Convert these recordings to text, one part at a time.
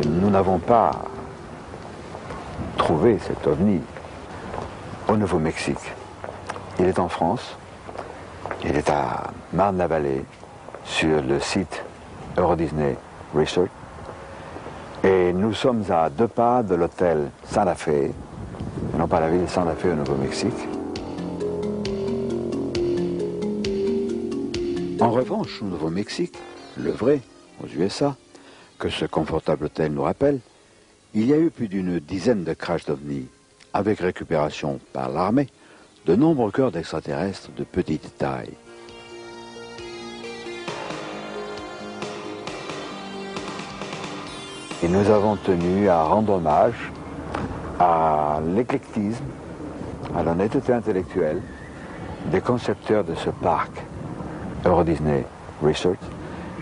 nous n'avons pas trouvé cet ovni au Nouveau-Mexique. Il est en France, il est à Marne-la-Vallée, sur le site Euro Disney Resort. Et nous sommes à 2 pas de l'hôtel Santa Fe, non pas la ville Santa Fe au Nouveau-Mexique. En revanche, au Nouveau-Mexique, le vrai, aux USA, que ce confortable hôtel nous rappelle, il y a eu plus d'une dizaine de crashs d'ovnis, avec récupération par l'armée de nombreux corps d'extraterrestres de petite taille. Et nous avons tenu à rendre hommage à l'éclectisme, à l'honnêteté intellectuelle des concepteurs de ce parc Euro Disney Resort,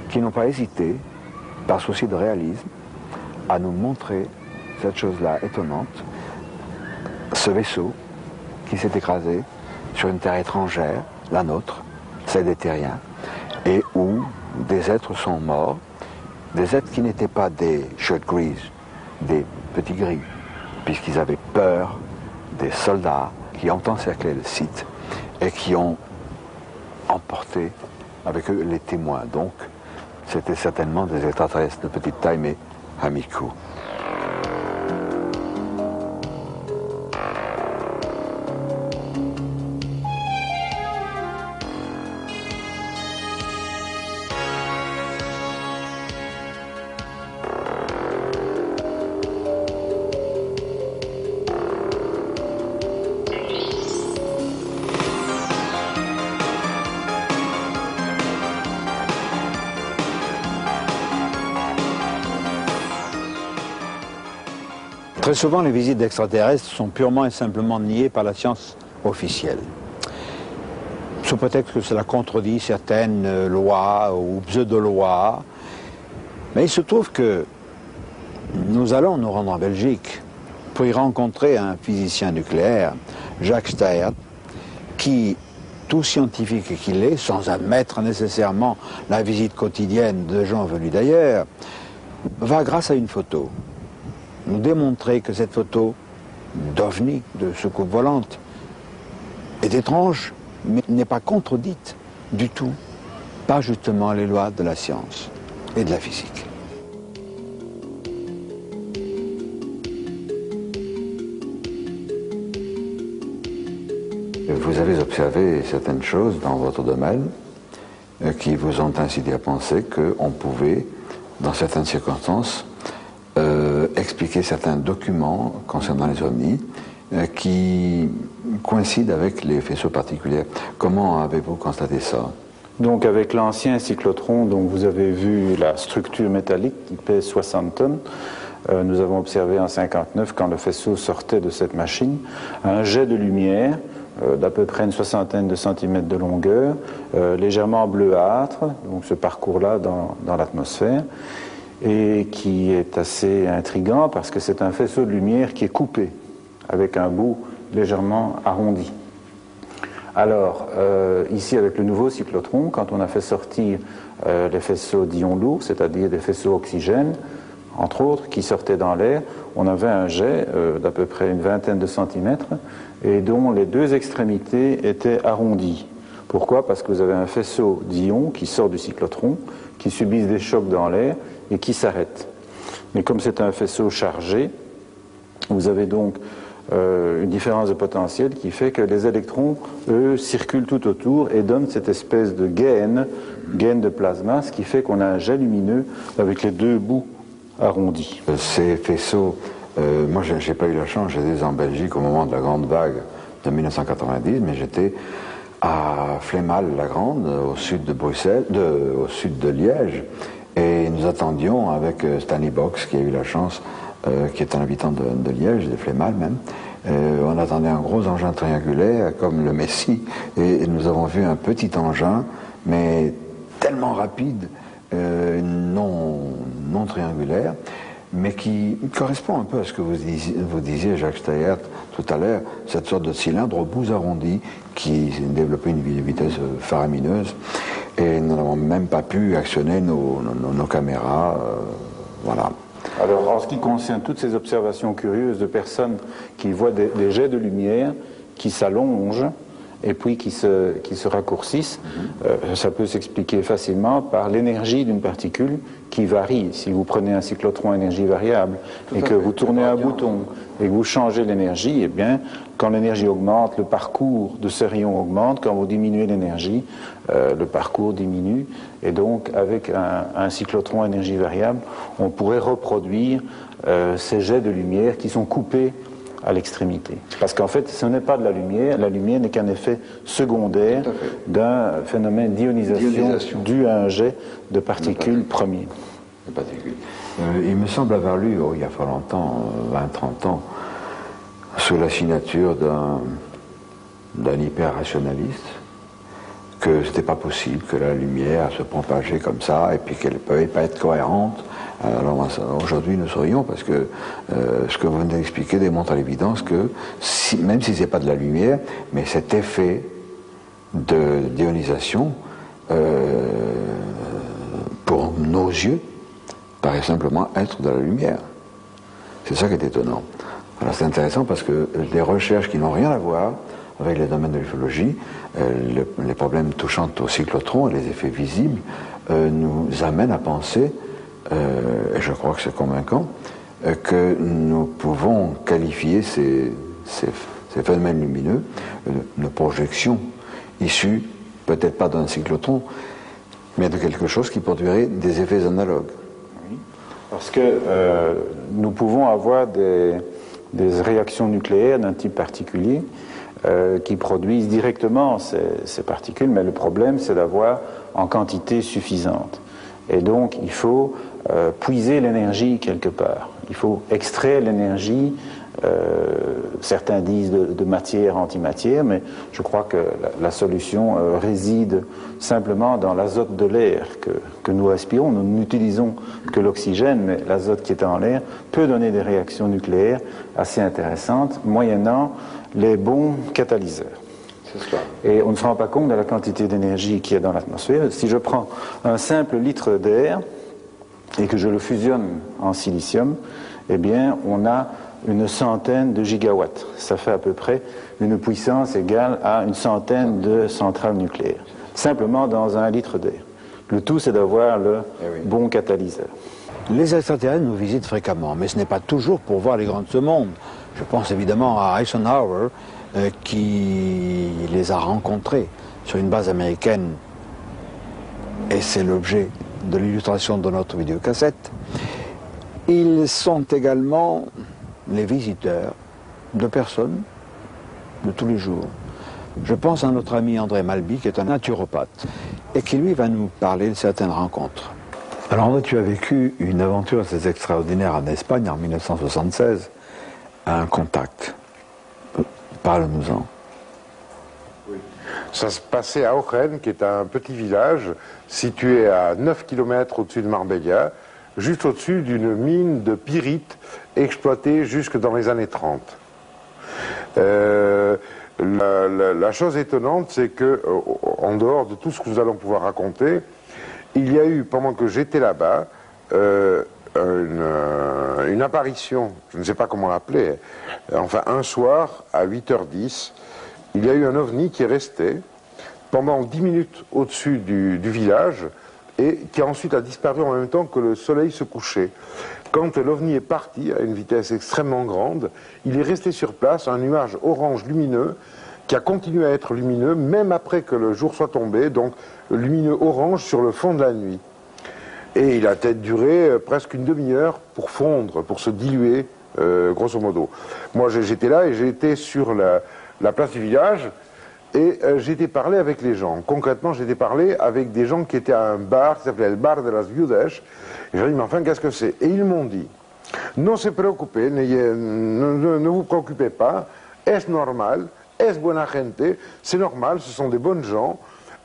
qui n'ont pas hésité, par souci de réalisme, à nous montrer cette chose-là étonnante, ce vaisseau qui s'est écrasé sur une terre étrangère, la nôtre, celle des terriens, et où des êtres sont morts, des êtres qui n'étaient pas des shirt grease, des petits gris, puisqu'ils avaient peur des soldats qui ont encerclé le site et qui ont emporté avec eux les témoins. Donc, c'était certainement des extraterrestres de petite taille, mais amicaux. Très souvent, les visites d'extraterrestres sont purement et simplement niées par la science officielle. Sous prétexte que cela contredit certaines lois ou pseudo-lois. Mais il se trouve que nous allons nous rendre en Belgique pour y rencontrer un physicien nucléaire, Jacques Steyert, qui, tout scientifique qu'il est, sans admettre nécessairement la visite quotidienne de gens venus d'ailleurs, va, grâce à une photo, nous démontrer que cette photo d'OVNI, de soucoupe volante, est étrange, mais n'est pas contredite du tout par justement les lois de la science et de la physique. Vous avez observé certaines choses dans votre domaine qui vous ont incité à penser qu'on pouvait, dans certaines circonstances, expliquer certains documents concernant les ovnis qui coïncident avec les faisceaux particuliers. Comment avez-vous constaté ça? Donc avec l'ancien cyclotron, donc vous avez vu la structure métallique qui pèse 60 tonnes. Nous avons observé en 1959, quand le faisceau sortait de cette machine, un jet de lumière d'à peu près une soixantaine de centimètres de longueur, légèrement bleuâtre, donc ce parcours-là dans l'atmosphère, et qui est assez intriguant parce que c'est un faisceau de lumière qui est coupé avec un bout légèrement arrondi. Alors, ici avec le nouveau cyclotron, quand on a fait sortir les faisceaux d'ions lourds, c'est-à-dire des faisceaux oxygène, entre autres, qui sortaient dans l'air, on avait un jet d'à peu près une vingtaine de centimètres et dont les 2 extrémités étaient arrondies. Pourquoi? Parce que vous avez un faisceau d'ions qui sort du cyclotron, qui subissent des chocs dans l'air et qui s'arrête. Mais comme c'est un faisceau chargé, vous avez donc une différence de potentiel qui fait que les électrons, eux, circulent tout autour et donnent cette espèce de gaine de plasma, ce qui fait qu'on a un jet lumineux avec les 2 bouts arrondis. Ces faisceaux, moi j'ai pas eu la chance, j'étais en Belgique au moment de la grande vague de 1990, mais j'étais à Flémal-la-Grande, au sud de Bruxelles, au sud de Liège, et nous attendions avec Stanley Box, qui a eu la chance, qui est un habitant de Liège, de Flémal même, on attendait un gros engin triangulaire comme le Messie, et nous avons vu un petit engin, mais tellement rapide, non triangulaire, mais qui correspond un peu à ce que vous disiez, Jacques Steyert, tout à l'heure, cette sorte de cylindre aux bouts arrondis qui développait une vitesse faramineuse, et nous n'avons même pas pu actionner nos caméras, voilà. Alors, en ce qui concerne toutes ces observations curieuses de personnes qui voient des jets de lumière qui s'allongent et puis qui se raccourcissent, ça peut s'expliquer facilement par l'énergie d'une particule qui varie. Si vous prenez un cyclotron à énergie variable et que vous tournez un bouton et que vous changez l'énergie, eh bien, quand l'énergie augmente, le parcours de ce rayon augmente. Quand vous diminuez l'énergie, le parcours diminue. Et donc, avec un cyclotron à énergie variable, on pourrait reproduire ces jets de lumière qui sont coupés à l'extrémité. Parce qu'en fait, ce n'est pas de la lumière n'est qu'un effet secondaire d'un phénomène d'ionisation dû à un jet de particules premiers. Il me semble avoir lu, il y a pas longtemps, 20-30 ans, sous la signature d'un hyper-rationaliste, que ce n'était pas possible que la lumière se propageait comme ça et puis qu'elle ne pouvait pas être cohérente. Alors aujourd'hui nous saurions, parce que ce que vous venez d'expliquer démontre à l'évidence que même si ce n'est pas de la lumière, mais cet effet d'ionisation pour nos yeux paraît simplement être de la lumière. C'est ça qui est étonnant. Alors c'est intéressant parce que des recherches qui n'ont rien à voir avec les domaines de l'ufologie, les problèmes touchant au cyclotron et les effets visibles nous amènent à penser, et je crois que c'est convaincant, que nous pouvons qualifier ces phénomènes lumineux de projections issues peut-être pas d'un cyclotron, mais de quelque chose qui produirait des effets analogues. Oui, parce que nous pouvons avoir des réactions nucléaires d'un type particulier qui produisent directement ces particules, mais le problème c'est d'avoir en quantité suffisante. Et donc il faut puiser l'énergie quelque part. Il faut extraire l'énergie, certains disent de matière antimatière, mais je crois que la solution réside simplement dans l'azote de l'air que nous respirons. Nous n'utilisons que l'oxygène, mais l'azote qui est en l'air peut donner des réactions nucléaires assez intéressantes, moyennant les bons catalyseurs. Et on ne se rend pas compte de la quantité d'énergie qu'il y a dans l'atmosphère. Si je prends un simple litre d'air et que je le fusionne en silicium, eh bien, on a une centaine de gigawatts. Ça fait à peu près une puissance égale à une centaine de centrales nucléaires, simplement dans un litre d'air. Le tout, c'est d'avoir le bon catalyseur. Les extraterrestres nous visitent fréquemment, mais ce n'est pas toujours pour voir les grands de ce monde. Je pense évidemment à Eisenhower, qui les a rencontrés sur une base américaine, et c'est l'objet de l'illustration de notre vidéocassette. Ils sont également les visiteurs de personnes de tous les jours. Je pense à notre ami André Malby, qui est un naturopathe, et qui lui va nous parler de certaines rencontres. Alors André, tu as vécu une aventure assez extraordinaire en Espagne en 1976, à un contact. Parle-nous-en. Oui. Ça se passait à Ojen, qui est un petit village situé à 9 km au-dessus de Marbella, juste au-dessus d'une mine de pyrite exploitée jusque dans les années 30. La chose étonnante, c'est que, en dehors de tout ce que nous allons pouvoir raconter, il y a eu, pendant que j'étais là-bas, une apparition, je ne sais pas comment l'appeler, enfin un soir à 8h10, il y a eu un ovni qui est resté pendant 10 minutes au-dessus du village et qui ensuite a disparu en même temps que le soleil se couchait. Quand l'ovni est parti à une vitesse extrêmement grande, il est resté sur place, un nuage orange lumineux qui a continué à être lumineux même après que le jour soit tombé, donc lumineux orange sur le fond de la nuit. Et il a peut-être duré presque une demi-heure pour fondre, pour se diluer, grosso modo. Moi, j'étais là et j'ai été sur la place du village et j'ai été parler avec les gens. Concrètement, j'ai été parler avec des gens qui étaient à un bar qui s'appelait le Bar de las Viudas. Et j'ai dit, mais enfin, qu'est-ce que c'est? Et ils m'ont dit, non se preocupe, ne vous préoccupez pas, es normal, es buena gente, c'est normal, ce sont des bonnes gens.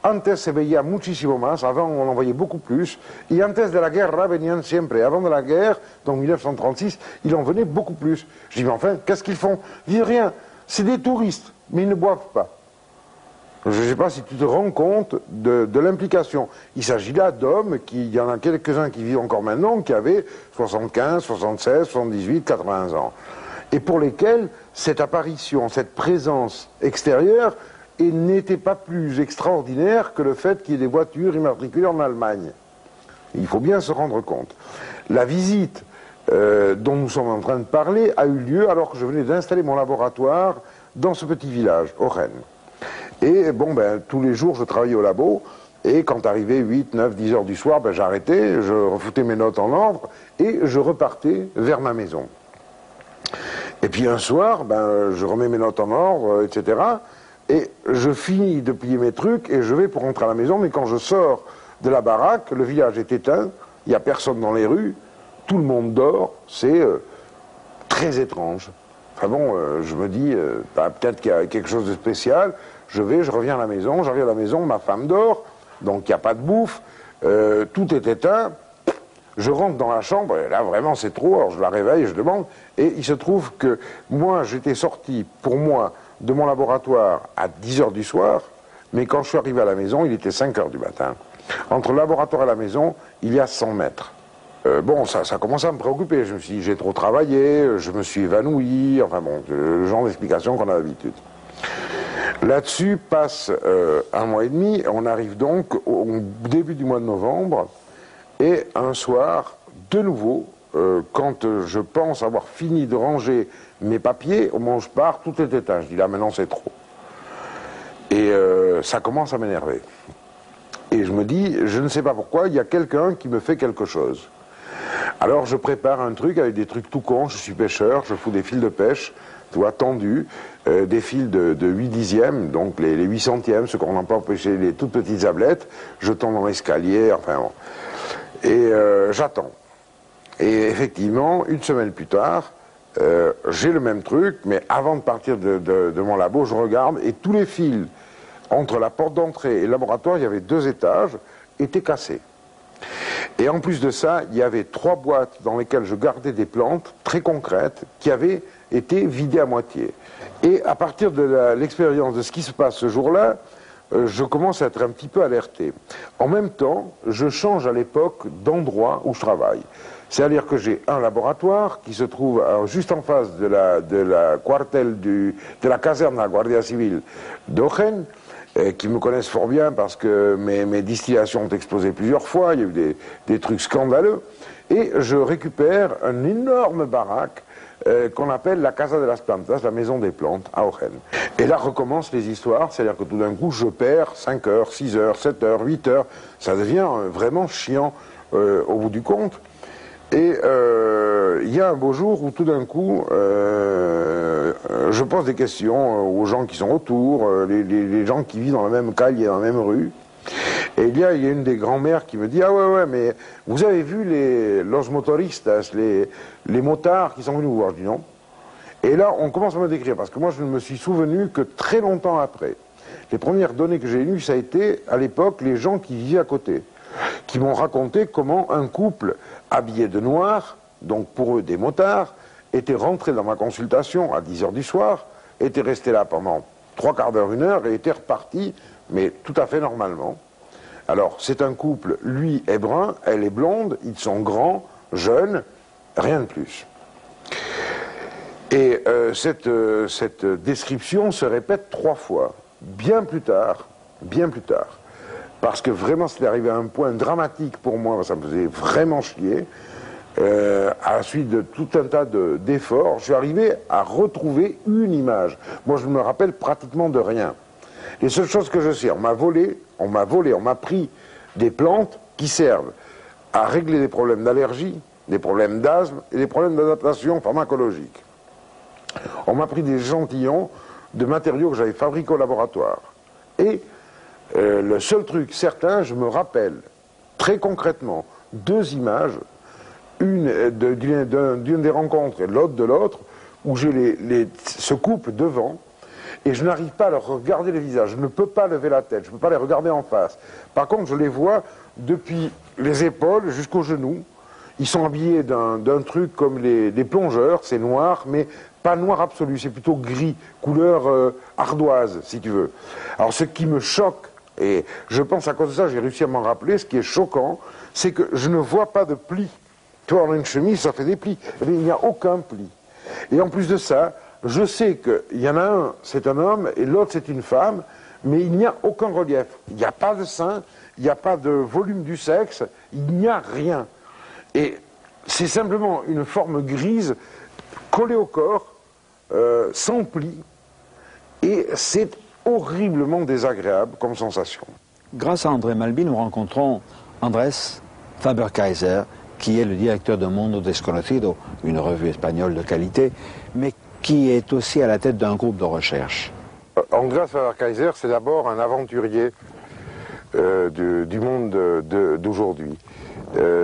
Antes se veía muchísimo más, avant on en voyait beaucoup plus, et antes de la guerra venían siempre. Avant de la guerre, donc 1936, il en venait beaucoup plus. Je dis, mais enfin, qu'est-ce qu'ils font? Ils disent rien, c'est des touristes, mais ils ne boivent pas. Je ne sais pas si tu te rends compte de l'implication. Il s'agit là d'hommes, il y en a quelques-uns qui vivent encore maintenant, qui avaient 75, 76, 78, 80 ans. Et pour lesquels cette apparition, cette présence extérieure n'était pas plus extraordinaire que le fait qu'il y ait des voitures immatriculées en Allemagne. Il faut bien se rendre compte. La visite dont nous sommes en train de parler a eu lieu alors que je venais d'installer mon laboratoire dans ce petit village, Oren. Et bon, tous les jours je travaillais au labo, et quand arrivait 8, 9, 10 heures du soir, j'arrêtais, je refoutais mes notes en ordre, et je repartais vers ma maison. Et puis un soir, je remets mes notes en ordre, etc., et je finis de plier mes trucs, et je vais pour rentrer à la maison, mais quand je sors de la baraque, le village est éteint, il n'y a personne dans les rues, tout le monde dort, c'est très étrange. Enfin bon, je me dis, peut-être qu'il y a quelque chose de spécial, je reviens à la maison, j'arrive à la maison, ma femme dort, donc il n'y a pas de bouffe, tout est éteint, je rentre dans la chambre, et là vraiment c'est trop, alors je la réveille, je demande, et il se trouve que moi j'étais sorti, pour moi, de mon laboratoire à 10 heures du soir, mais quand je suis arrivé à la maison, il était 5 heures du matin. Entre le laboratoire et la maison, il y a 100 mètres. Bon, ça commence à me préoccuper. Je me suis dit, j'ai trop travaillé, je me suis évanoui, enfin bon, le genre d'explication qu'on a d'habitude. Là-dessus passe un mois et demi, on arrive donc au début du mois de novembre, et un soir, de nouveau, quand je pense avoir fini de ranger mes papiers, au moment où je pars, tout est éteint. Je dis là, maintenant c'est trop. Et ça commence à m'énerver. Et je me dis, je ne sais pas pourquoi, il y a quelqu'un qui me fait quelque chose. Alors je prépare un truc avec des trucs tout cons, je suis pêcheur, je fous des fils de pêche, tu vois, tendus, des fils de 8 dixièmes, donc les 8 centièmes, ce qu'on emploie pour pêcher les toutes petites ablettes, je tombe dans l'escalier, enfin bon. Et j'attends. Et effectivement, une semaine plus tard, j'ai le même truc, mais avant de partir de mon labo, je regarde, et tous les fils entre la porte d'entrée et le laboratoire, il y avait 2 étages, étaient cassés. Et en plus de ça, il y avait 3 boîtes dans lesquelles je gardais des plantes très concrètes qui avaient été vidées à moitié. Et à partir de l'expérience de ce qui se passe ce jour-là, je commence à être un petit peu alerté. En même temps, je change à l'époque d'endroit où je travaille. C'est-à-dire que j'ai un laboratoire qui se trouve juste en face de la caserne de la Guardia Civile d'Oren, qui me connaissent fort bien parce que mes distillations ont explosé plusieurs fois, il y a eu des trucs scandaleux, et je récupère une énorme baraque qu'on appelle la Casa de las Plantas, la maison des plantes, à Oren. Et là recommencent les histoires, c'est-à-dire que tout d'un coup je perds 5 heures, 6 heures, 7 heures, 8 heures, ça devient vraiment chiant au bout du compte. Et il y a un beau jour où tout d'un coup, je pose des questions aux gens qui sont autour, les gens qui vivent dans la même calle, dans la même rue. Et il y a une des grand-mères qui me dit, ah ouais, mais vous avez vu los motoristas, les motards qui sont venus vous voir? Je dis non. Et là, on commence à me décrire, parce que moi je ne me suis souvenu que très longtemps après. Les premières données que j'ai eues, ça a été à l'époque les gens qui vivaient à côté, qui m'ont raconté comment un couple habillé de noir, donc pour eux des motards, était rentré dans ma consultation à 10 heures du soir, était resté là pendant 3 quarts d'heure, 1 heure, et était reparti, mais tout à fait normalement. Alors, c'est un couple, lui est brun, elle est blonde, ils sont grands, jeunes, rien de plus. Et cette description se répète 3 fois, bien plus tard, parce que vraiment c'est arrivé à un point dramatique pour moi, ça me faisait vraiment chier, à la suite de tout un tas d'efforts, je suis arrivé à retrouver une image. Moi je ne me rappelle pratiquement de rien. Les seules choses que je sais, on m'a pris des plantes qui servent à régler des problèmes d'allergie, des problèmes d'asthme et des problèmes d'adaptation pharmacologique. On m'a pris des échantillons de matériaux que j'avais fabriqués au laboratoire. Et le seul truc certain, je me rappelle très concrètement 2 images, une d'une des rencontres et l'autre de l'autre, où j'ai ce couple devant, et je n'arrive pas à leur regarder les visages, je ne peux pas lever la tête, je ne peux pas les regarder en face. Par contre, je les vois depuis les épaules jusqu'aux genoux. Ils sont habillés d'un truc comme les plongeurs, c'est noir, mais pas noir absolu, c'est plutôt gris, couleur ardoise, si tu veux. Alors ce qui me choque, et je pense à cause de ça, j'ai réussi à m'en rappeler, ce qui est choquant, c'est que je ne vois pas de plis. Tu vois, on a une chemise, ça fait des plis. Mais il n'y a aucun pli. Et en plus de ça, je sais qu'il y en a un, c'est un homme, et l'autre, c'est une femme, mais il n'y a aucun relief. Il n'y a pas de sein, il n'y a pas de volume du sexe, il n'y a rien. Et c'est simplement une forme grise collée au corps, sans pli, et c'est horriblement désagréable comme sensation. Grâce à André Malby, nous rencontrons Andrés Faber-Kaiser, qui est le directeur de Mundo Desconocido, une revue espagnole de qualité, mais qui est aussi à la tête d'un groupe de recherche. Andrés Faber-Kaiser, c'est d'abord un aventurier du monde d'aujourd'hui.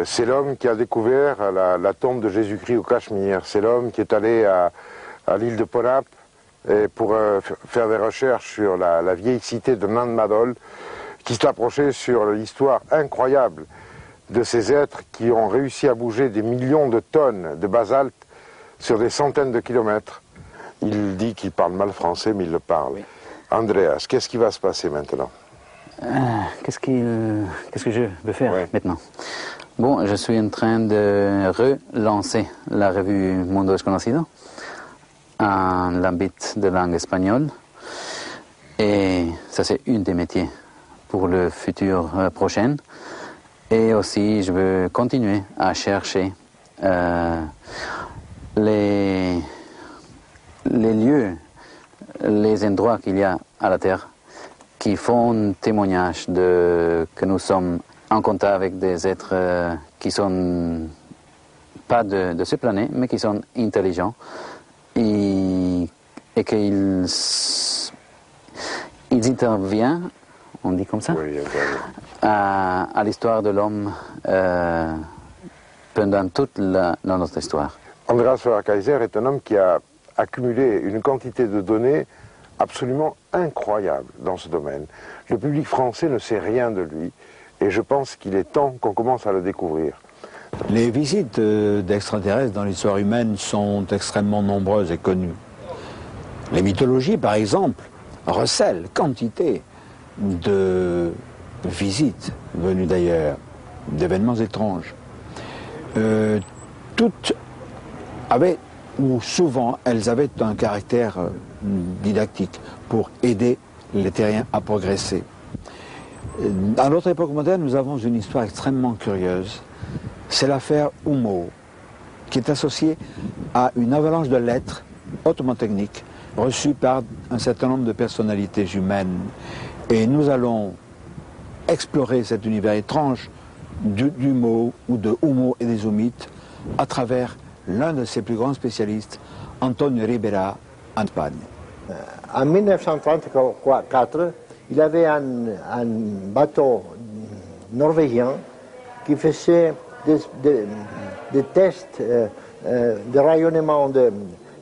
C'est l'homme qui a découvert la tombe de Jésus-Christ au Cachemire. C'est l'homme qui est allé à l'île de Ponap pour faire des recherches sur la vieille cité de Nan Madol, qui s'est approché sur l'histoire incroyable de ces êtres qui ont réussi à bouger des millions de tonnes de basalte sur des centaines de kilomètres. Il dit qu'il parle mal français, mais il le parle. Oui. Andreas, qu'est-ce qui va se passer maintenant? Qu'est-ce que je veux faire maintenant? Bon, je suis en train de relancer la revue Mundo Desconocido en l'ambit de langue espagnole. Et ça, c'est un des métiers pour le futur prochain. Et aussi, je veux continuer à chercher les lieux, les endroits qu'il y a à la Terre qui font témoignage que nous sommes en contact avec des êtres qui sont pas de ce planète, mais qui sont intelligents et qu'ils interviennent, on dit comme ça, oui, à l'histoire de l'homme pendant toute notre histoire. Andrés Faber-Kaiser est un homme qui a accumulé une quantité de données absolument incroyable dans ce domaine. Le public français ne sait rien de lui et je pense qu'il est temps qu'on commence à le découvrir. Les visites d'extraterrestres dans l'histoire humaine sont extrêmement nombreuses et connues. Les mythologies, par exemple, recèlent quantité de visites venues d'ailleurs, d'événements étranges. Toutes avaient, ou souvent, elles avaient un caractère didactique pour aider les terriens à progresser. À notre époque moderne, nous avons une histoire extrêmement curieuse. C'est l'affaire Humo, qui est associée à une avalanche de lettres hautement techniques reçues par un certain nombre de personnalités humaines. Et nous allons explorer cet univers étrange d'Humo ou de Humo et des Humites à travers l'un de ses plus grands spécialistes, Antonio Ribera, en Espagne. En 1934, il y avait un bateau norvégien qui faisait des tests de rayonnement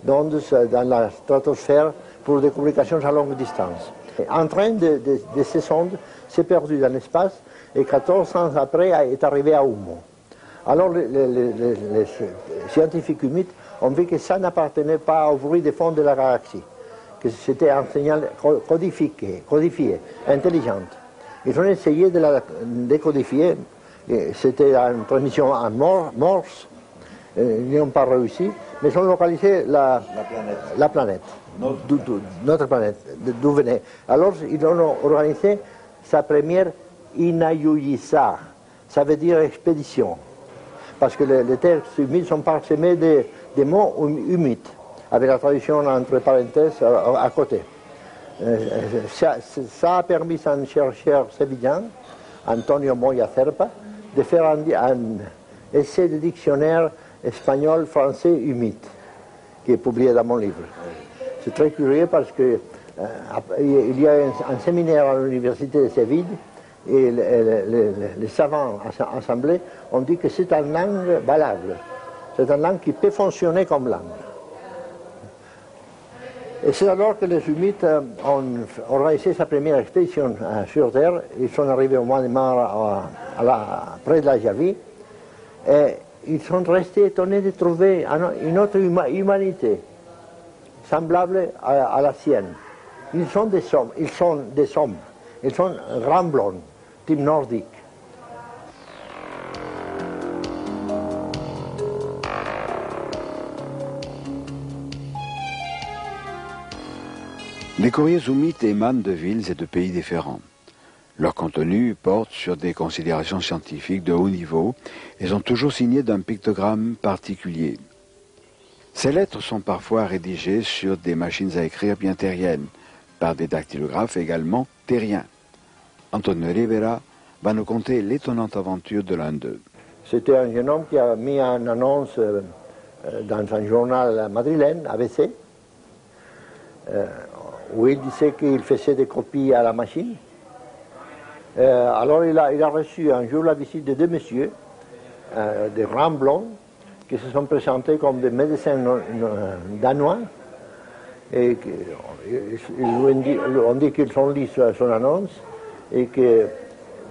d'ondes dans la stratosphère pour des communications à longue distance. Un train de ces sondes s'est perdu dans l'espace et 14 ans après est arrivé à Humo. Alors les scientifiques humides ont vu que ça n'appartenait pas au bruit des fonds de la galaxie, que c'était un signal codifié, intelligent. Ils ont essayé de la décodifier, c'était une transmission en Morse, ils n'ont pas réussi, mais ils ont localisé la planète, notre planète, d'où venait. Alors ils ont organisé sa première Inayuyisa, ça veut dire expédition, parce que les terres humides sont parsemées des mots humides, avec la traduction entre parenthèses à côté. Ça a permis à un chercheur sévillan, Antonio Moya Cerpa, de faire un essai de dictionnaire espagnol-français humide, qui est publié dans mon livre. C'est très curieux parce que il y a un séminaire à l'université de Séville et les savants assemblés ont dit que c'est une langue valable, c'est une langue qui peut fonctionner comme langue. Et c'est alors que les humides ont organisé sa première expédition sur Terre. Ils sont arrivés au mois de mars près de la Javie et ils sont restés étonnés de trouver une autre humanité. semblable à la sienne. Ils sont des hommes, ils sont grands blonds, type nordique. Les courriers zoumites émanent de villes et de pays différents. Leur contenu porte sur des considérations scientifiques de haut niveau et sont toujours signés d'un pictogramme particulier. Ces lettres sont parfois rédigées sur des machines à écrire bien terriennes, par des dactylographes également terriens. Antonio Rivera va nous conter l'étonnante aventure de l'un d'eux. C'était un jeune homme qui a mis une annonce dans un journal madrilène, ABC, où il disait qu'il faisait des copies à la machine. Alors il a reçu un jour la visite de deux messieurs, des grands blonds, qui se sont présentés comme des médecins danois, et on dit qu'ils ont lu son annonce et qu'ils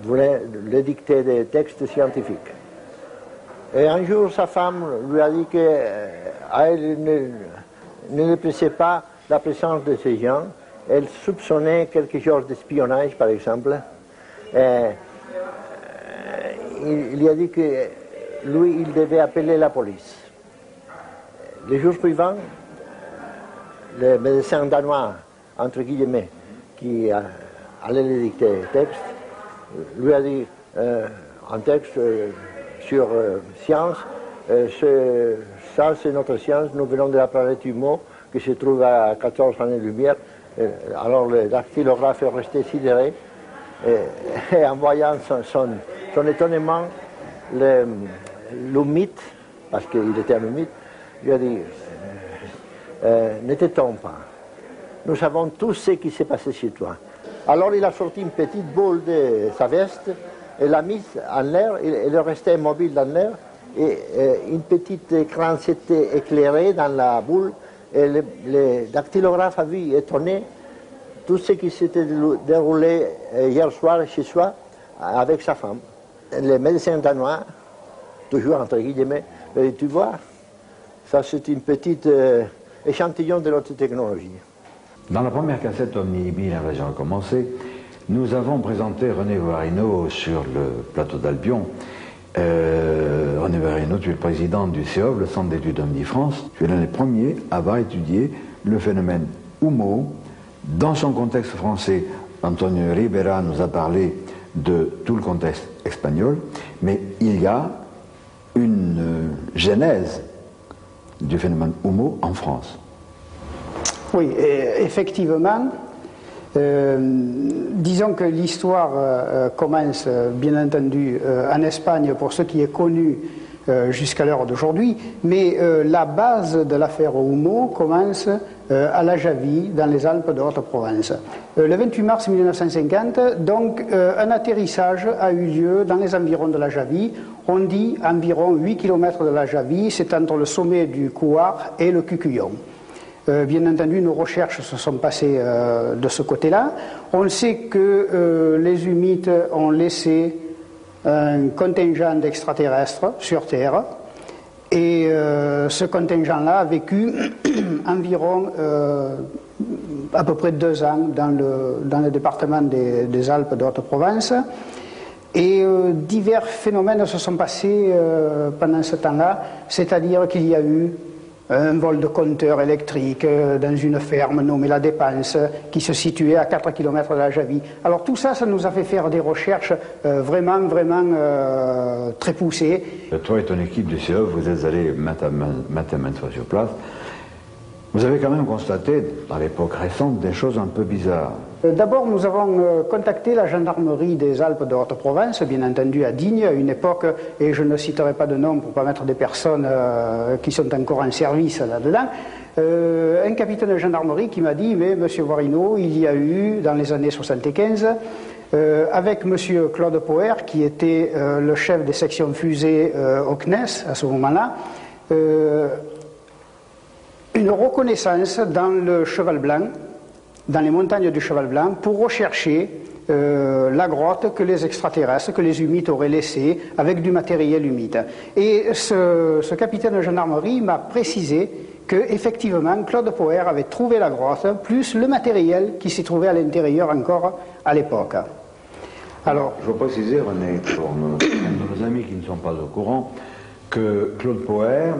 voulaient lui dicter des textes scientifiques. Et un jour, sa femme lui a dit qu'elle ne appréciait pas la présence de ces gens. Elle soupçonnait quelque chose d'espionnage, par exemple. Il lui a dit que lui, il devait appeler la police. Les jours suivants, le médecin danois, entre guillemets, qui allait lui dicter le texte, lui a dit un texte sur science, ça c'est notre science, nous venons de la planète Humo, qui se trouve à 14 années-lumière. Alors le dactylographe est resté sidéré, et en voyant son étonnement, le mythe, parce qu'il était un mythe, lui a dit ne t'étonne pas, nous savons tout ce qui s'est passé chez toi. Alors il a sorti une petite boule de sa veste et l'a mise en l'air, elle est restée immobile dans l'air, et une petite écran s'était éclairé dans la boule, et le dactylographe a vu, étonné, tout ce qui s'était déroulé hier soir chez soi avec sa femme. Le médecin danois, toujours entre guillemets, dit, tu vois, ça c'est une petite échantillon de notre technologie. Dans la première cassette Omnilibi, l'invasion a commencé, nous avons présenté René Guarino sur le plateau d'Albion. René Guarino, tu es le président du CEOV, le Centre d'études Omni-France. Tu es l'un des premiers à avoir étudié le phénomène Humo dans son contexte français. Antonio Rivera nous a parlé de tout le contexte espagnol, mais il y a une genèse du phénomène Humo en France. Oui, effectivement. Disons que l'histoire commence, bien entendu, en Espagne, pour ce qui est connu jusqu'à l'heure d'aujourd'hui, mais la base de l'affaire Humo commence à la Javie, dans les Alpes de Haute-Provence. Le 28 mars 1950, donc, un atterrissage a eu lieu dans les environs de la Javie. On dit environ 8 km de la Javie, c'est entre le sommet du Couard et le Cucullon. Bien entendu, nos recherches se sont passées de ce côté-là. On sait que les humides ont laissé un contingent d'extraterrestres sur Terre, et ce contingent-là a vécu environ à peu près 2 ans dans le département des Alpes de Haute-Provence, et divers phénomènes se sont passés pendant ce temps-là, c'est-à-dire qu'il y a eu un vol de compteur électrique dans une ferme nommée La Dépense, qui se situait à 4 km de la Javie. Alors tout ça, ça nous a fait faire des recherches vraiment très poussées. Toi et ton équipe du CEOV, vous êtes allés maintes fois sur place. Vous avez quand même constaté, dans l'époque récente, des choses un peu bizarres. D'abord, nous avons contacté la gendarmerie des Alpes de Haute-Provence, bien entendu à Digne, à une époque, et je ne citerai pas de nom pour ne pas mettre des personnes qui sont encore en service là-dedans, un capitaine de gendarmerie qui m'a dit, mais monsieur Guarino, il y a eu, dans les années 75, avec monsieur Claude Poher, qui était le chef des sections fusées au CNES à ce moment-là, une reconnaissance dans le Cheval Blanc, dans les montagnes du Cheval Blanc, pour rechercher la grotte que les extraterrestres, que les humides auraient laissée avec du matériel humide. Et ce capitaine de gendarmerie m'a précisé qu'effectivement Claude Poher avait trouvé la grotte, plus le matériel qui s'y trouvait à l'intérieur encore à l'époque. Alors, je veux préciser, René, pour nos amis qui ne sont pas au courant, que Claude Poher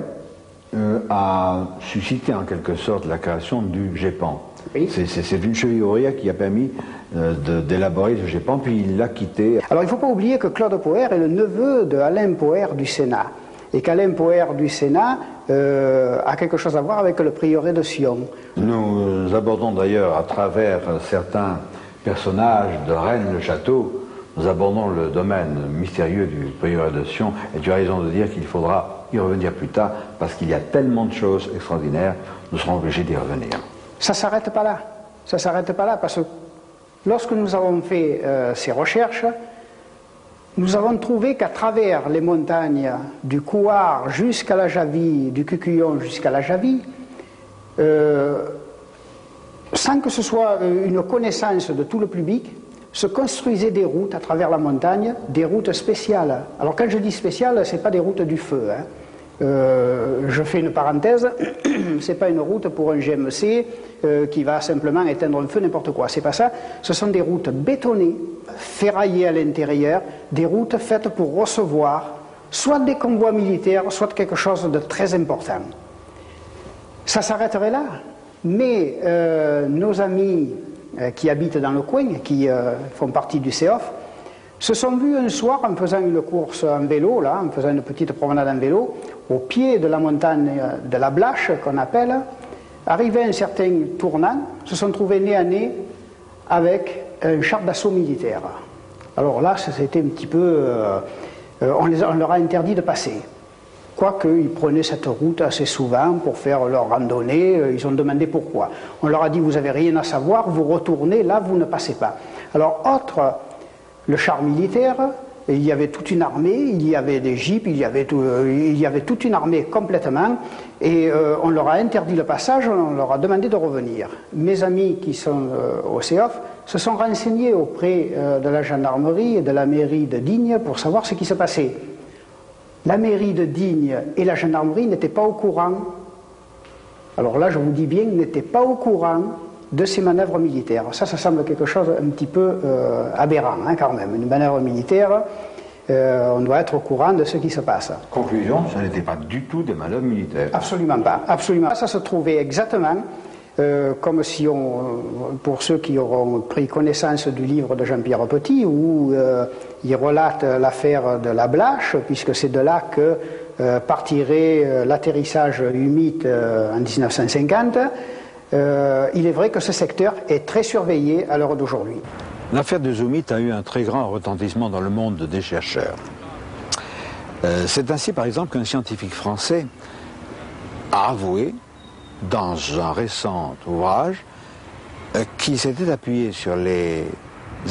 a suscité en quelque sorte la création du GEPAN. Oui. C'est une cheville ouvrière qui a permis d'élaborer ce GEPAN, puis il l'a quitté. Alors il ne faut pas oublier que Claude Poher est le neveu d'Alain Poher du Sénat, et qu'Alain Poher du Sénat a quelque chose à voir avec le prieuré de Sion. Nous abordons d'ailleurs à travers certains personnages de Rennes le château, nous abordons le domaine mystérieux du prieuré de Sion, et tu as raison de dire qu'il faudra y revenir plus tard, parce qu'il y a tellement de choses extraordinaires, nous serons obligés d'y revenir. Ça ne s'arrête pas là. Ça ne s'arrête pas là, parce que lorsque nous avons fait ces recherches, nous avons trouvé qu'à travers les montagnes du Couard jusqu'à la Javie, du Cucullon jusqu'à la Javie, sans que ce soit une connaissance de tout le public, se construisaient des routes à travers la montagne, des routes spéciales. Alors quand je dis spéciales, ce n'est pas des routes du feu. Hein. Je fais une parenthèse, ce n'est pas une route pour un GMC qui va simplement éteindre un feu, n'importe quoi. C'est pas ça. Ce sont des routes bétonnées, ferraillées à l'intérieur, des routes faites pour recevoir soit des convois militaires, soit quelque chose de très important. Ça s'arrêterait là. Mais nos amis qui habitent dans le coin, qui font partie du CEOF, se sont vus un soir en faisant une course en vélo, là, en faisant une petite promenade en vélo, au pied de la montagne de la Blache, qu'on appelle, arrivé à un certain tournant, se sont trouvés nez à nez avec un char d'assaut militaire. Alors là, c'était un petit peu... on leur a interdit de passer. Quoique, ils prenaient cette route assez souvent pour faire leur randonnée, ils ont demandé pourquoi. On leur a dit, vous n'avez rien à savoir, vous retournez, là, vous ne passez pas. Alors, autre, le char militaire, il y avait toute une armée, il y avait des jeeps, il y avait toute une armée complètement, et on leur a interdit le passage, on leur a demandé de revenir. Mes amis qui sont au CEOF se sont renseignés auprès de la gendarmerie et de la mairie de Digne pour savoir ce qui se passait. La mairie de Digne et la gendarmerie n'étaient pas au courant, alors là je vous dis bien, n'étaient pas au courant de ces manœuvres militaires. Ça semble quelque chose un petit peu aberrant hein, quand même. Une manœuvre militaire, on doit être au courant de ce qui se passe. Conclusion, ça n'était pas du tout des manœuvres militaires. Absolument pas, absolument. Ça se trouvait exactement comme si pour ceux qui auront pris connaissance du livre de Jean-Pierre Petit, où il relate l'affaire de la Blache, puisque c'est de là que partirait l'atterrissage humide en 1950. Il est vrai que ce secteur est très surveillé à l'heure d'aujourd'hui. L'affaire de Zoumit a eu un très grand retentissement dans le monde des chercheurs. C'est ainsi, par exemple, qu'un scientifique français a avoué, dans un récent ouvrage, qu'il s'était appuyé sur les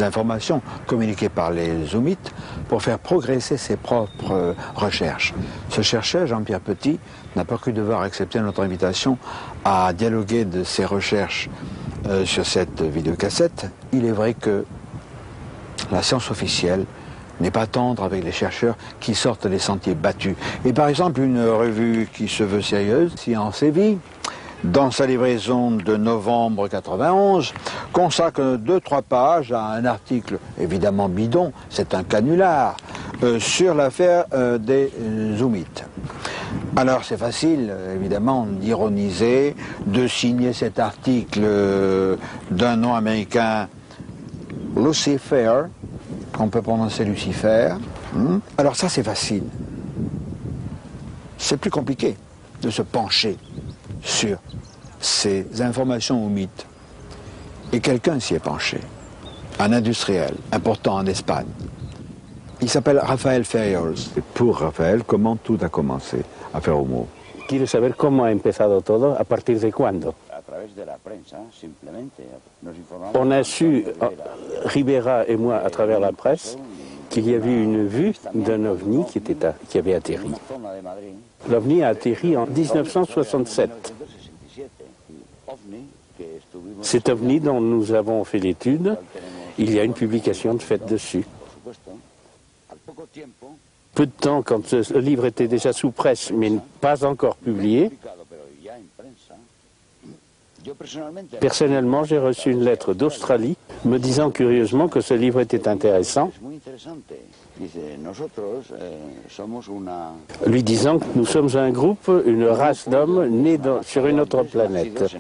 informations communiquées par les Zoumites pour faire progresser ses propres recherches. Ce chercheur, Jean-Pierre Petit, n'a pas cru devoir accepter notre invitation à dialoguer de ses recherches sur cette vidéocassette. Il est vrai que la science officielle n'est pas tendre avec les chercheurs qui sortent des sentiers battus. Et par exemple, une revue qui se veut sérieuse, Science et Vie, dans sa livraison de novembre 91, consacre 2-3 pages à un article évidemment bidon, c'est un canular, sur l'affaire des Zoumites. Alors c'est facile, évidemment, d'ironiser, de signer cet article d'un nom américain, Lucifer, qu'on peut prononcer Lucifer. Alors ça c'est facile. C'est plus compliqué de se pencher sur ces informations ou mythes. Et quelqu'un s'y est penché, un industriel important en Espagne. Il s'appelle Rafael Ferrios. Et pour Rafael, comment tout a commencé à faire Homo? Quiero saber cómo ha empezado todo, a partir de cuándo. On a su, Ribera et moi, à travers la presse, qu'il y avait une vue d'un ovni qui avait atterri. L'ovni a atterri en 1967. Cet ovni dont nous avons fait l'étude, il y a une publication de faite dessus. Peu de temps, quand le livre était déjà sous presse, mais pas encore publié, Personnellement, j'ai reçu une lettre d'Australie me disant curieusement que ce livre était intéressant, lui disant que nous sommes un groupe, une race d'hommes nés sur une autre planète.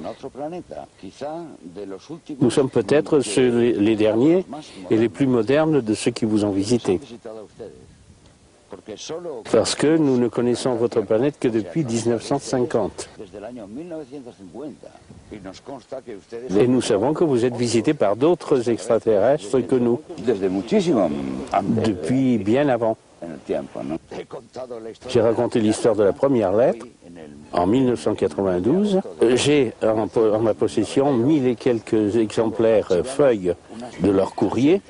Nous sommes peut-être les derniers et les plus modernes de ceux qui vous ont visité. Parce que nous ne connaissons votre planète que depuis 1950. Et nous savons que vous êtes visité par d'autres extraterrestres que nous. Depuis bien avant. J'ai raconté l'histoire de la première lettre en 1992. J'ai en ma possession 1000 et quelques exemplaires feuilles de leur courrier.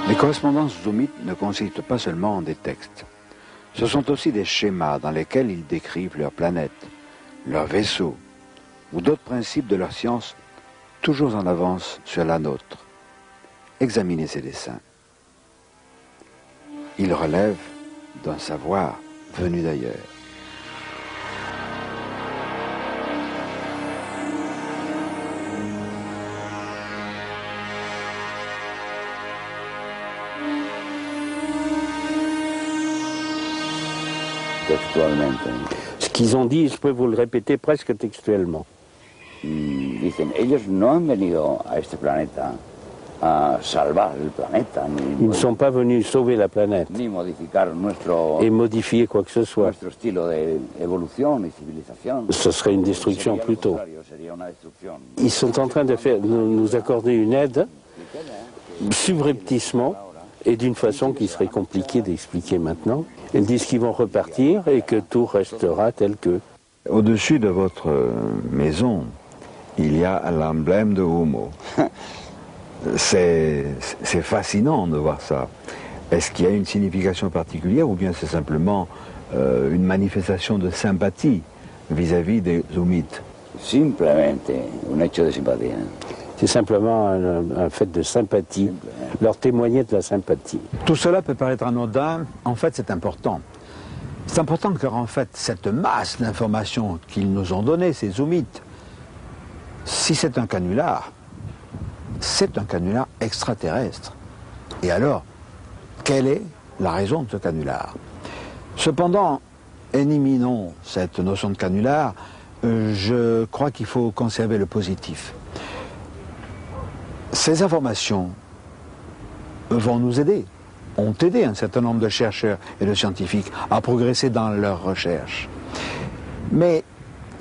Les correspondances zoomites ne consistent pas seulement en des textes. Ce sont aussi des schémas dans lesquels ils décrivent leur planète, leur vaisseau, ou d'autres principes de leur science, toujours en avance sur la nôtre. Examinez ces dessins. Ils relèvent d'un savoir venu d'ailleurs. Ce qu'ils ont dit, je peux vous le répéter presque textuellement. Dicen, ellos no han venido a este planeta a salvar el planeta, Ils ne sont pas venus sauver la planète ni modificar et modifier quoi que ce soit. nuestro estilo de evolución y civilización. Ce serait une destruction plutôt. Sería una destrucción. Ils sont en train de nous accorder une aide subrepticement et d'une façon qui serait compliquée d'expliquer maintenant. Ils disent qu'ils vont repartir et que tout restera tel que. Au-dessus de votre maison, il y a l'emblème de Homo. C'est fascinant de voir ça. Est-ce qu'il y a une signification particulière ou bien c'est simplement une manifestation de sympathie vis-à-vis des Zoomites? Simplemente un hecho de simpatía. C'est simplement un fait de sympathie, leur témoigner de la sympathie. Tout cela peut paraître anodin, en fait c'est important. C'est important car en fait cette masse d'informations qu'ils nous ont données, ces Zoomites, si c'est un canular extraterrestre. Et alors, quelle est la raison de ce canular? Cependant, éliminons cette notion de canular, je crois qu'il faut conserver le positif. Ces informations vont nous aider, ont aidé un certain nombre de chercheurs et de scientifiques à progresser dans leurs recherches. Mais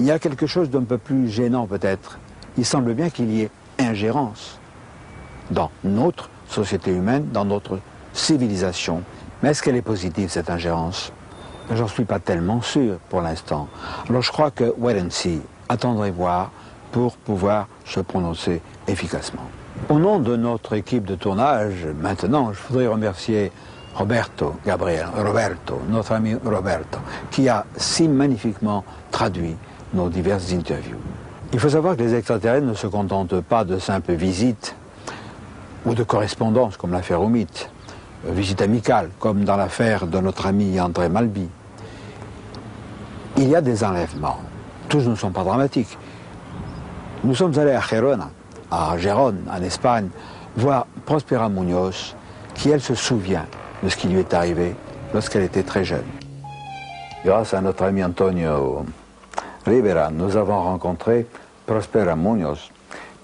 il y a quelque chose d'un peu plus gênant peut-être. Il semble bien qu'il y ait ingérence dans notre société humaine, dans notre civilisation. Mais est-ce qu'elle est positive, cette ingérence? J'en suis pas tellement sûr pour l'instant. Alors je crois que wait and see, attendre et voir pour pouvoir se prononcer efficacement. Au nom de notre équipe de tournage, maintenant, je voudrais remercier Roberto, notre ami Roberto, qui a si magnifiquement traduit nos diverses interviews. Il faut savoir que les extraterrestres ne se contentent pas de simples visites ou de correspondances, comme l'affaire Hoomite, visite amicale, comme dans l'affaire de notre ami André Malby. Il y a des enlèvements. Tous ne sont pas dramatiques. Nous sommes allés à Gerona, en Espagne, voir Prospera Muñoz, qui, elle, se souvient de ce qui lui est arrivé lorsqu'elle était très jeune. Grâce à notre ami Antonio Rivera, nous avons rencontré Prospera Muñoz,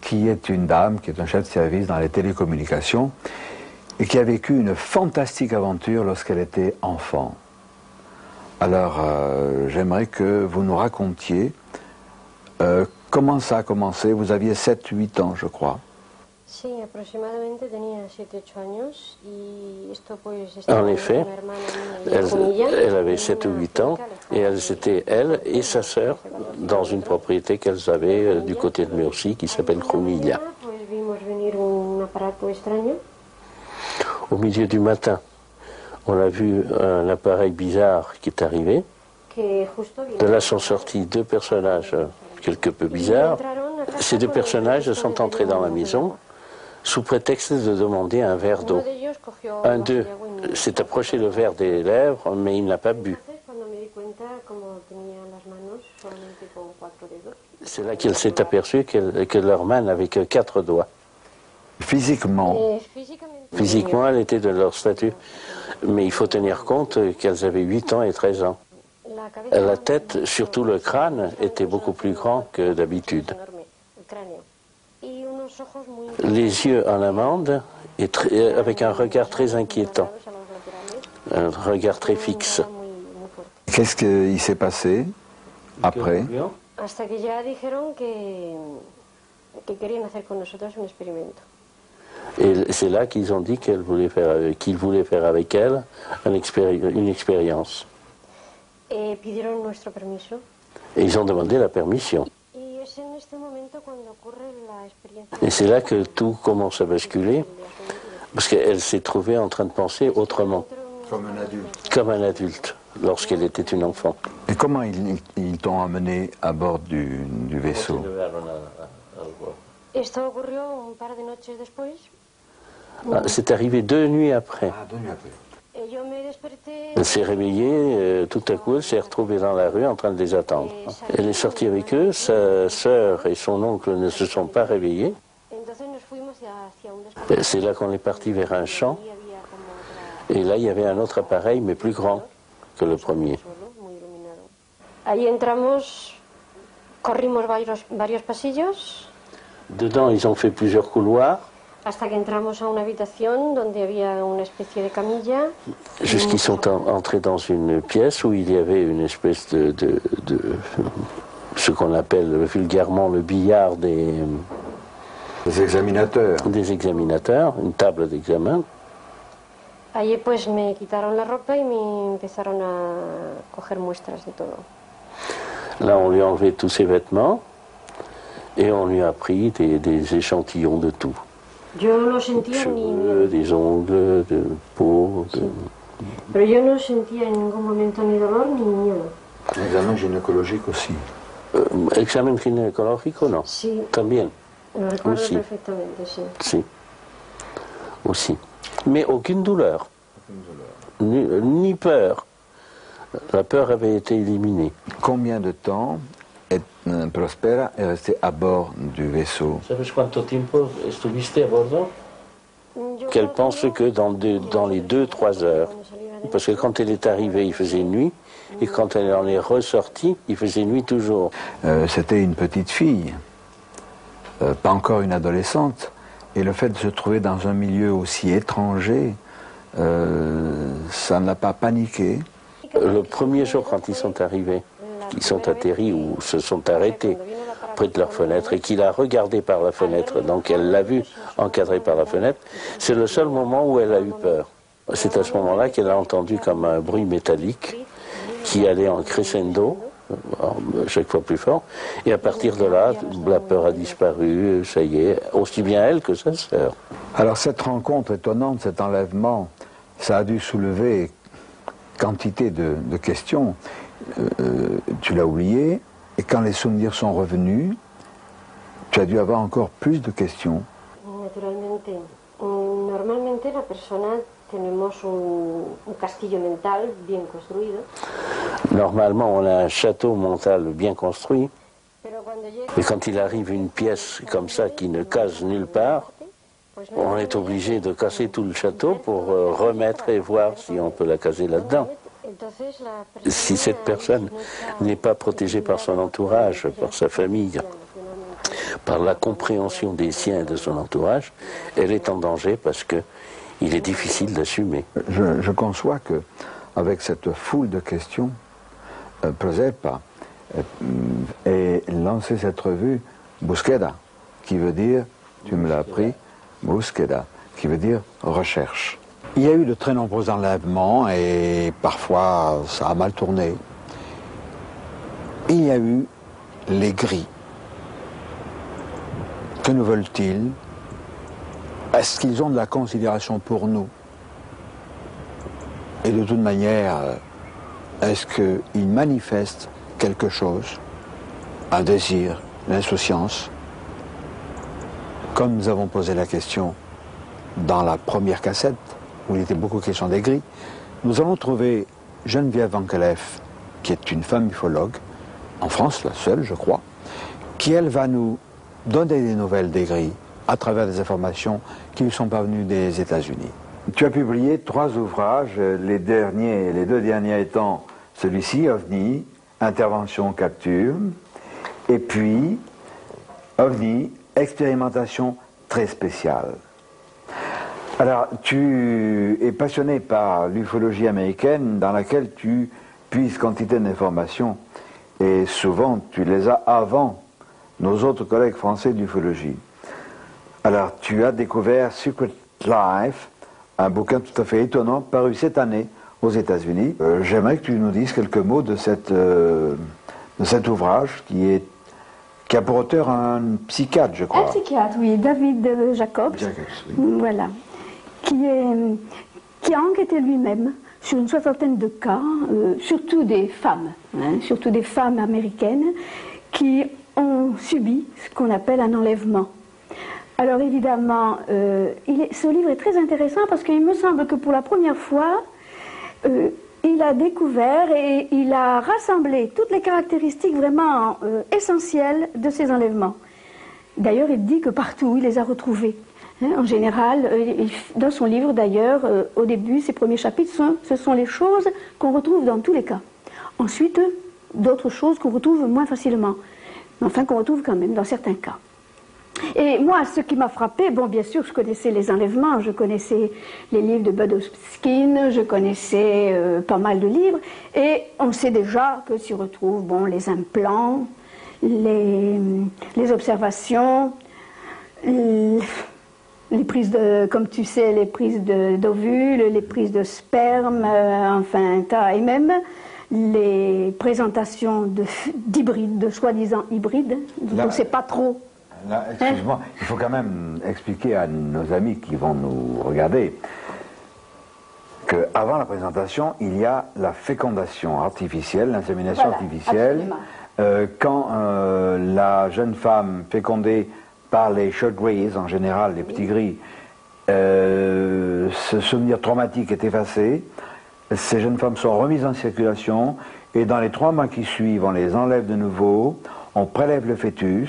qui est une dame, qui est un chef de service dans les télécommunications, et qui a vécu une fantastique aventure lorsqu'elle était enfant. Alors, j'aimerais que vous nous racontiez comment ça a commencé. Vous aviez 7-8 ans, je crois. En effet, elle avait 7 ou 8 ans et elles étaient, elle et sa sœur, dans une propriété qu'elles avaient du côté de Murcie qui s'appelle Jumilla. Au milieu du matin, on a vu un appareil bizarre qui est arrivé. De là sont sortis deux personnages quelque peu bizarres. Ces deux personnages sont entrés dans la maison sous prétexte de demander un verre d'eau. Un d'eux s'est approché le verre des lèvres, mais il n'a pas bu. C'est là qu'elle s'est aperçue que leur main n'avait que 4 doigts. Physiquement, elle était de leur statut. Mais il faut tenir compte qu'elles avaient 8 ans et 13 ans. La tête, surtout le crâne, était beaucoup plus grand que d'habitude. Les yeux en amande et avec un regard très inquiétant, un regard très fixe. qu'est-ce qu'il s'est passé après? Hasta que ya dijeron que querían hacer con nosotros un experimento. Et c'est là qu'ils ont dit qu'ils voulaient faire avec elle une expérience. Pidieron nuestro permiso. Et ils ont demandé la permission. Et c'est là que tout commence à basculer, parce qu'elle s'est trouvée en train de penser autrement. Comme un adulte. Comme un adulte, lorsqu'elle était une enfant. Et comment ils t'ont amené à bord du vaisseau? Esto ocurrió un par de noches después. C'est arrivé 2 nuits après. Ah, 2 nuits après. Elle s'est réveillée, tout à coup, elle s'est retrouvée dans la rue en train de les attendre. Elle est sortie avec eux, sa sœur et son oncle ne se sont pas réveillés. C'est là qu'on est parti vers un champ. Et là, il y avait un autre appareil, mais plus grand que le premier. Ahí entramos, corrimos varios pasillos. Dedans, ils ont fait plusieurs couloirs. Hasta que entramos a una habitación donde había una especie de camilla. Jusqu'ils sont entrés dans une pièce où il y avait une espèce de ce qu'on appelle vulgairement le billard des examinateurs. Des examinateurs, une table d'examen. Allí pues me quitaron la ropa y me empezaron a coger muestras de todo. Là, on lui a enlevé tous ses vêtements et on lui a pris des échantillons de tout. Yo no sentía cheveux, des ongles, de peau. Sí. Pero yo no sentía en ningún momento ni dolor ni miedo. Examen gynécologique aussi. Examen gynécologique, non? Sí. También. Lo recuerdo aussi. perfectamente, sí. Si. Aussi. Mais aucune douleur. Ni peur. La peur avait été éliminée. Combien de temps Prospera est resté à bord du vaisseau? ¿Sabes cuánto tiempo estuviste a bordo? Qu'elle pense que dans les 2-3 heures. Parce que quand elle est arrivée, il faisait nuit. Et quand elle en est ressortie, il faisait nuit toujours. C'était une petite fille, pas encore une adolescente. Et le fait de se trouver dans un milieu aussi étranger, ça ne l'a pas paniqué. Le premier jour, quand ils sont arrivés, ils sont atterris ou se sont arrêtés près de leur fenêtre et qu'il a regardé par la fenêtre, donc elle l'a vu encadré par la fenêtre, c'est le seul moment où elle a eu peur. C'est à ce moment-là qu'elle a entendu comme un bruit métallique qui allait en crescendo, chaque fois plus fort, et à partir de là, la peur a disparu, ça y est, aussi bien elle que sa sœur. Alors cette rencontre étonnante, cet enlèvement, ça a dû soulever quantité de questions. Tu l'as oublié, et quand les souvenirs sont revenus, tu as dû avoir encore plus de questions. Naturalmente. Normalmente la persona tenemos un castillo mental bien construido. Normalement, on a un château mental bien construit. Et quand il arrive une pièce comme ça qui ne case nulle part, on est obligé de casser tout le château pour remettre et voir si on peut la caser là-dedans. Si cette personne n'est pas protégée par son entourage, par sa famille, par la compréhension des siens et de son entourage, elle est en danger parce qu'il est difficile d'assumer. Je conçois que avec cette foule de questions, Proserpa ait lancé cette revue Búsqueda, qui veut dire, tu me l'as appris, Búsqueda, qui veut dire recherche. Il y a eu de très nombreux enlèvements et parfois ça a mal tourné. Il y a eu les gris. Que nous veulent-ils? Est-ce qu'ils ont de la considération pour nous? Et de toute manière, est-ce qu'il manifeste quelque chose, un désir, une insouciance? Comme nous avons posé la question dans la première cassette, où il était beaucoup question des gris, nous allons trouver Geneviève Van Clef, qui est une femme ufologue, en France, la seule, je crois, qui, elle, va nous donner des nouvelles des gris à travers des informations qui lui sont parvenues des États-Unis. Tu as publié 3 ouvrages, les deux derniers étant celui-ci, OVNI, Intervention, Capture, et puis OVNI, Expérimentation très spéciale. Alors, tu es passionné par l'ufologie américaine dans laquelle tu puises quantité d'informations et souvent tu les as avant nos autres collègues français d'ufologie. Alors, tu as découvert Secret Life, un bouquin tout à fait étonnant, paru cette année aux États-Unis. J'aimerais que tu nous dises quelques mots de cet ouvrage qui a pour auteur un psychiatre, je crois. Un psychiatre, oui, David Jacobs. Oui. Voilà. Qui a enquêté lui-même sur une 60aine de cas, surtout des femmes, surtout des femmes américaines, qui ont subi ce qu'on appelle un enlèvement. Alors évidemment, ce livre est très intéressant parce qu'il me semble que pour la première fois, il a découvert et il a rassemblé toutes les caractéristiques vraiment essentielles de ces enlèvements. D'ailleurs, il dit que partout, il les a retrouvés. En général, dans son livre d'ailleurs, au début, ses premiers chapitres, ce sont les choses qu'on retrouve dans tous les cas. Ensuite, d'autres choses qu'on retrouve moins facilement, mais enfin qu'on retrouve quand même dans certains cas. Et moi, ce qui m'a frappé, bon, bien sûr, je connaissais les enlèvements, je connaissais les livres de Bud Hopkins, je connaissais pas mal de livres, et on sait déjà que s'y retrouvent, bon, les implants, les observations, les prises de, comme tu sais, les prises d'ovules, les prises de sperme, enfin, et même les présentations d'hybrides, de soi-disant hybrides, dont on ne sait pas trop. Excuse-moi, il faut quand même expliquer à nos amis qui vont nous regarder qu'avant la présentation, il y a la fécondation artificielle, l'insémination artificielle. Quand la jeune femme fécondée par les short greys, en général les petits gris, ce souvenir traumatique est effacé, ces jeunes femmes sont remises en circulation et dans les 3 mois qui suivent, on les enlève de nouveau, on prélève le fœtus,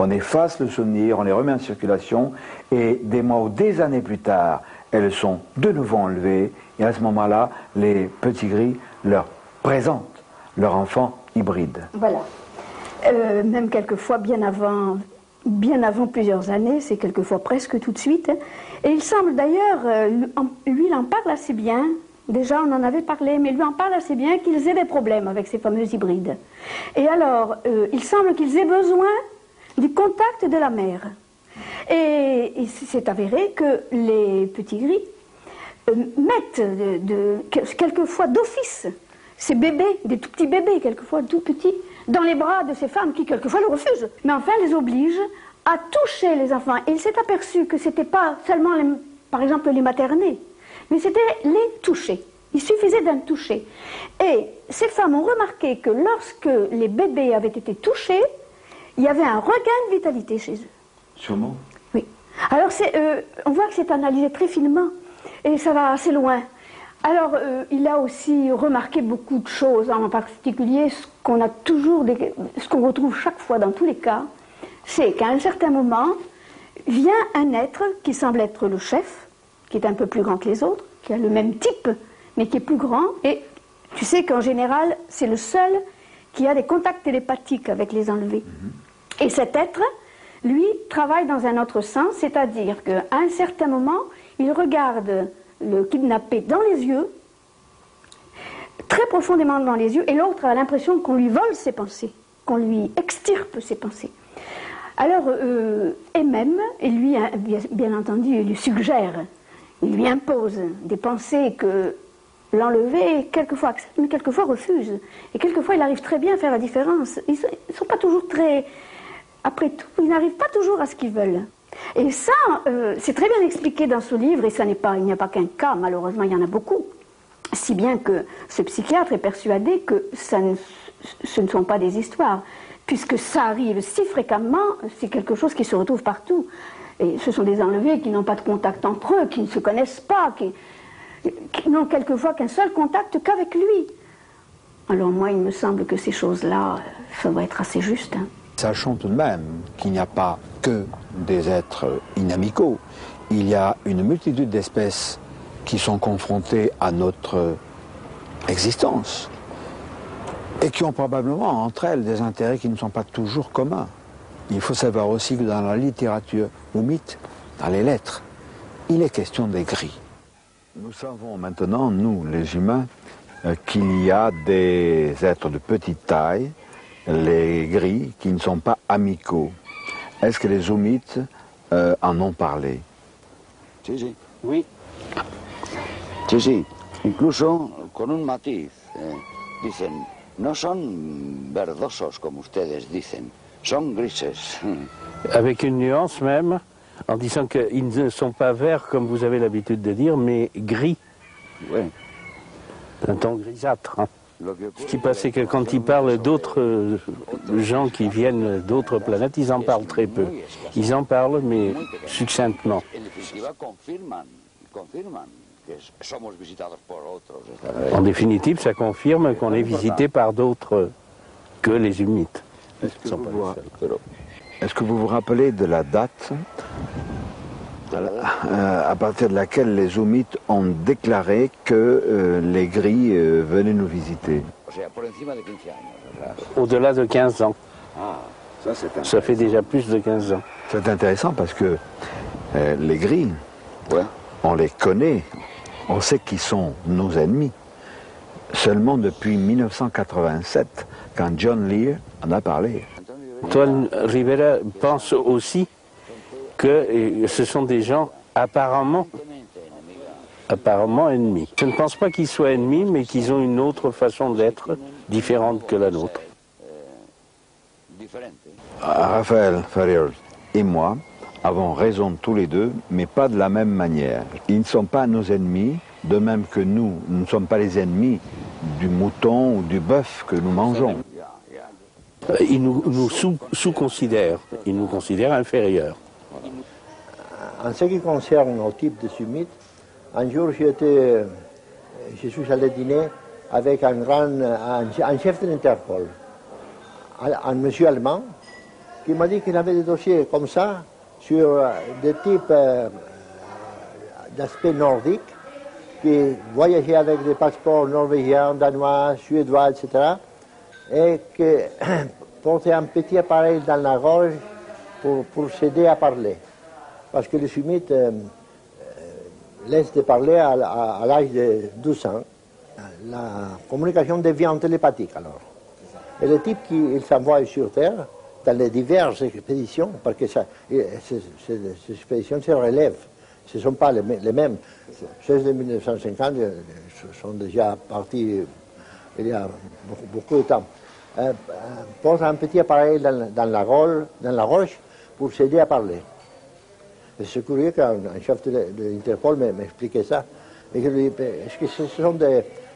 on efface le souvenir, on les remet en circulation et des mois ou des années plus tard, elles sont de nouveau enlevées et à ce moment-là, les petits gris leur présentent leur enfant hybride. Voilà. Même quelquefois bien avant plusieurs années, c'est quelquefois presque tout de suite. Et il semble d'ailleurs, lui il en parle assez bien, déjà on en avait parlé, mais lui en parle assez bien qu'ils aient des problèmes avec ces fameux hybrides. Et alors, il semble qu'ils aient besoin du contact de la mère. Et c'est avéré que les petits gris mettent quelquefois d'office ces bébés, des tout petits bébés, quelquefois tout petits, dans les bras de ces femmes qui quelquefois le refusent. Mais enfin, les obligent à toucher les enfants. Et il s'est aperçu que ce n'était pas seulement, par exemple, les materner, mais c'était les toucher. Il suffisait d'un toucher. Et ces femmes ont remarqué que lorsque les bébés avaient été touchés, il y avait un regain de vitalité chez eux. Sûrement. Oui. Alors, on voit que c'est analysé très finement, et ça va assez loin. Alors, il a aussi remarqué beaucoup de choses, en particulier ce qu'on retrouve chaque fois dans tous les cas, c'est qu'à un certain moment, vient un être qui semble être le chef, qui est un peu plus grand que les autres, qui a le même type, mais qui est plus grand, et tu sais qu'en général, c'est le seul qui a des contacts télépathiques avec les enlevés. Et cet être, lui, travaille dans un autre sens, c'est-à-dire qu'à un certain moment, il regarde le kidnappé dans les yeux, très profondément dans les yeux, et l'autre a l'impression qu'on lui vole ses pensées, qu'on lui extirpe ses pensées. Alors, et lui, bien entendu, il lui suggère, il lui impose des pensées que l'enlevé, quelquefois accepte, mais quelquefois refuse. Et quelquefois, il arrive très bien à faire la différence. Ils ne sont pas toujours très... Après tout, ils n'arrivent pas toujours à ce qu'ils veulent. Et ça, c'est très bien expliqué dans ce livre, et il n'y a pas qu'un cas, malheureusement, il y en a beaucoup. Si bien que ce psychiatre est persuadé que ce ne sont pas des histoires, puisque ça arrive si fréquemment, c'est quelque chose qui se retrouve partout. Et ce sont des enlevés qui n'ont pas de contact entre eux, qui ne se connaissent pas, qui n'ont quelquefois qu'un seul contact qu'avec lui. Alors moi, il me semble que ces choses-là, ça doit être assez juste. Hein. Sachons tout de même qu'il n'y a pas que des êtres inamicaux. Il y a une multitude d'espèces qui sont confrontées à notre existence et qui ont probablement entre elles des intérêts qui ne sont pas toujours communs. Il faut savoir aussi que dans la littérature oumite, dans les lettres, il est question des gris. Nous savons maintenant, nous les humains, qu'il y a des êtres de petite taille, les gris, qui ne sont pas amicaux. Est-ce que les oumites en ont parlé? Sí, sí. Oui. Sí, sí. Incluso con un matiz. Dicen, no son verdosos como ustedes dicen, son grises. Avec une nuance même, en disant qu'ils ne sont pas verts comme vous avez l'habitude de dire, mais gris. Oui. Un ton grisâtre. Hein. Ce qui passe, c'est que quand ils parlent d'autres gens qui viennent d'autres planètes, ils en parlent très peu. Ils en parlent, mais succinctement. En définitive, ça confirme qu'on est visité par d'autres que les humites. Est-ce que vous vous rappelez de la date à partir de laquelle les oumites ont déclaré que les gris venaient nous visiter? Au-delà de 15 ans. Ça fait déjà plus de 15 ans. C'est intéressant parce que les gris, on les connaît, on sait qu'ils sont nos ennemis. Seulement depuis 1987, quand John Lear en a parlé. Antoine Rivera pense aussi que ce sont des gens apparemment ennemis. Je ne pense pas qu'ils soient ennemis, mais qu'ils ont une autre façon d'être, différente que la nôtre. Raphaël Ferrier et moi avons raison tous les deux, mais pas de la même manière. Ils ne sont pas nos ennemis, de même que nous ne sommes pas les ennemis du mouton ou du bœuf que nous mangeons. Ils nous sous-considèrent, ils nous considèrent inférieurs. En ce qui concerne nos types de sumites, un jour je suis allé dîner avec un chef de l'Interpol, un monsieur allemand, qui m'a dit qu'il avait des dossiers comme ça sur des types d'aspect nordique, qui voyageaient avec des passeports norvégiens, danois, suédois, etc., et qui portaient un petit appareil dans la gorge pour s'aider à parler. Parce que les sumites laissent de parler à l'âge de 12 ans. La communication devient télépathique alors. Et les types qui s'envoient sur Terre, dans les diverses expéditions, parce que ces expéditions se relèvent, ce ne sont pas les mêmes. Ceux de 1950 sont déjà partis il y a beaucoup de temps. Posent un petit appareil dans la roche pour s'aider à parler. C'est curieux qu'un chef de l'Interpol m'expliquait ça. Et je lui dis, est-ce que ce sont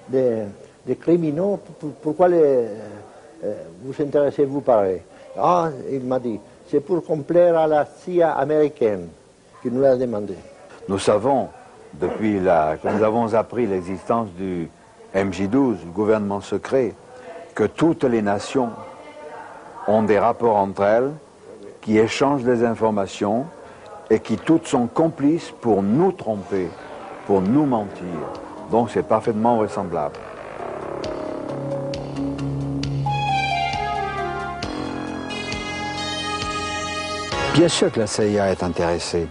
des criminels? Pourquoi vous intéressez-vous par eux? Ah, il m'a dit, c'est pour complaire à la CIA américaine qui nous l'a demandé. Nous savons, depuis que nous avons appris l'existence du MJ12, le gouvernement secret, que toutes les nations ont des rapports entre elles, qui échangent des informations et qui toutes sont complices pour nous tromper, pour nous mentir. Donc c'est parfaitement vraisemblable. Bien sûr que la CIA est intéressée.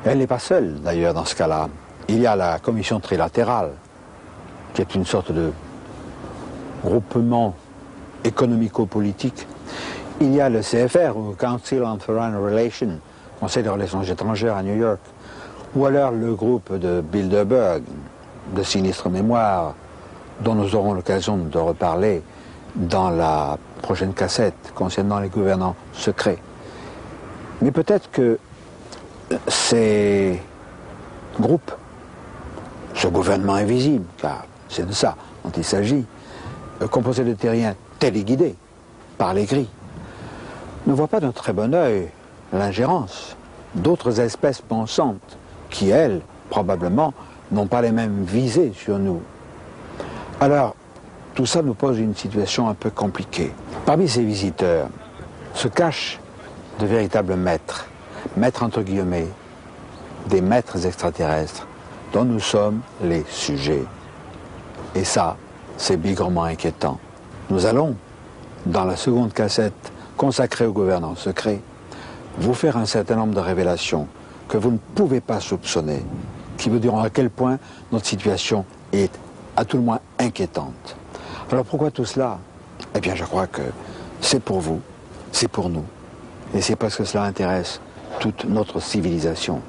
Elle n'est pas seule, d'ailleurs, dans ce cas-là. Il y a la commission trilatérale, qui est une sorte de groupement économico-politique. Il y a le CFR, ou Council on Foreign Relations, Conseil des relations étrangères à New York, ou alors le groupe de Bilderberg, de sinistre mémoire, dont nous aurons l'occasion de reparler dans la prochaine cassette concernant les gouvernants secrets. Mais peut-être que ces groupes ce gouvernement invisible, car c'est de ça dont il s'agit, composé de terriens téléguidés par les gris, ne voit pas d'un très bon œil l'ingérence d'autres espèces pensantes qui, elles, probablement, n'ont pas les mêmes visées sur nous. Alors, tout ça nous pose une situation un peu compliquée. Parmi ces visiteurs se cachent de véritables maîtres, maîtres entre guillemets, des maîtres extraterrestres dont nous sommes les sujets. Et ça, c'est bigrement inquiétant. Nous allons, dans la seconde cassette consacrée au gouvernement secret, vous faire un certain nombre de révélations que vous ne pouvez pas soupçonner, qui vous diront à quel point notre situation est à tout le moins inquiétante. Alors pourquoi tout cela? Eh bien je crois que c'est pour vous, c'est pour nous, et c'est parce que cela intéresse toute notre civilisation.